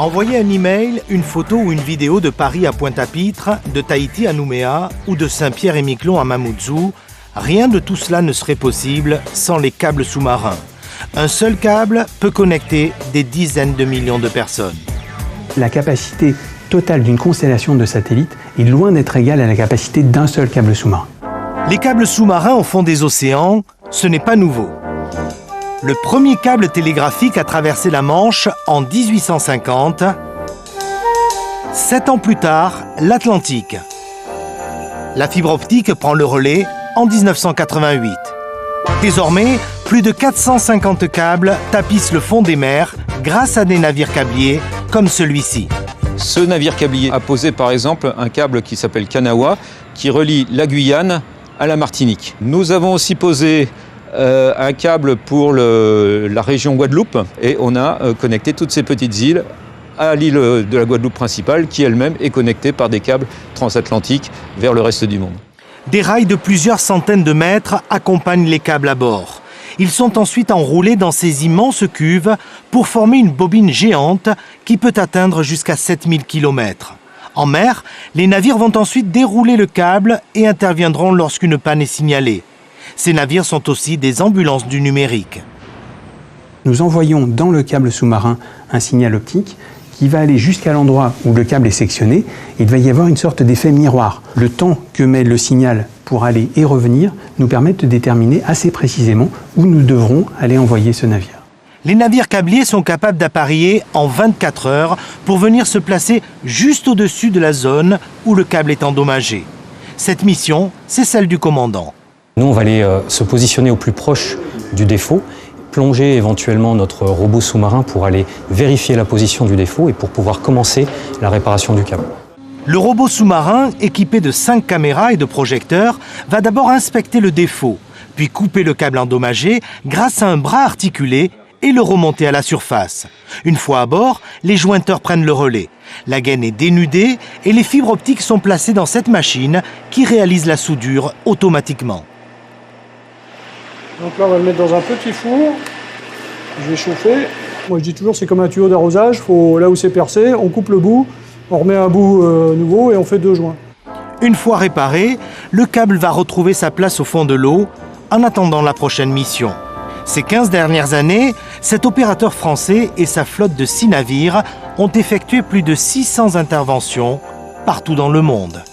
Envoyer un email, une photo ou une vidéo de Paris à Pointe-à-Pitre, de Tahiti à Nouméa ou de Saint-Pierre-et-Miquelon à Mamoudzou, rien de tout cela ne serait possible sans les câbles sous-marins. Un seul câble peut connecter des dizaines de millions de personnes. La capacité totale d'une constellation de satellites est loin d'être égale à la capacité d'un seul câble sous-marin. Les câbles sous-marins au fond des océans, ce n'est pas nouveau. Le premier câble télégraphique a traversé la Manche en 1850. 7 ans plus tard, l'Atlantique. La fibre optique prend le relais en 1988. Désormais, plus de 450 câbles tapissent le fond des mers grâce à des navires câbliers comme celui-ci. Ce navire câblier a posé par exemple un câble qui s'appelle Kanawha qui relie la Guyane à la Martinique. Nous avons aussi posé un câble pour la région Guadeloupe et on a connecté toutes ces petites îles à l'île de la Guadeloupe principale qui elle-même est connectée par des câbles transatlantiques vers le reste du monde. Des rails de plusieurs centaines de mètres accompagnent les câbles à bord. Ils sont ensuite enroulés dans ces immenses cuves pour former une bobine géante qui peut atteindre jusqu'à 7000 km. En mer, les navires vont ensuite dérouler le câble et interviendront lorsqu'une panne est signalée. Ces navires sont aussi des ambulances du numérique. Nous envoyons dans le câble sous-marin un signal optique qui va aller jusqu'à l'endroit où le câble est sectionné. Il va y avoir une sorte d'effet miroir. Le temps que met le signal pour aller et revenir nous permet de déterminer assez précisément où nous devrons aller envoyer ce navire. Les navires câbliers sont capables d'appareiller en 24 heures pour venir se placer juste au-dessus de la zone où le câble est endommagé. Cette mission, c'est celle du commandant. Nous, on va aller se positionner au plus proche du défaut, plonger éventuellement notre robot sous-marin pour aller vérifier la position du défaut et pour pouvoir commencer la réparation du câble. Le robot sous-marin, équipé de 5 caméras et de projecteurs, va d'abord inspecter le défaut, puis couper le câble endommagé grâce à un bras articulé et le remonter à la surface. Une fois à bord, les jointeurs prennent le relais. La gaine est dénudée et les fibres optiques sont placées dans cette machine qui réalise la soudure automatiquement. Donc là, on va le mettre dans un petit four. Je vais chauffer. Moi, je dis toujours, c'est comme un tuyau d'arrosage. Là où c'est percé, on coupe le bout, on remet un bout nouveau et on fait 2 joints. Une fois réparé, le câble va retrouver sa place au fond de l'eau en attendant la prochaine mission. Ces 15 dernières années, cet opérateur français et sa flotte de 6 navires ont effectué plus de 600 interventions partout dans le monde.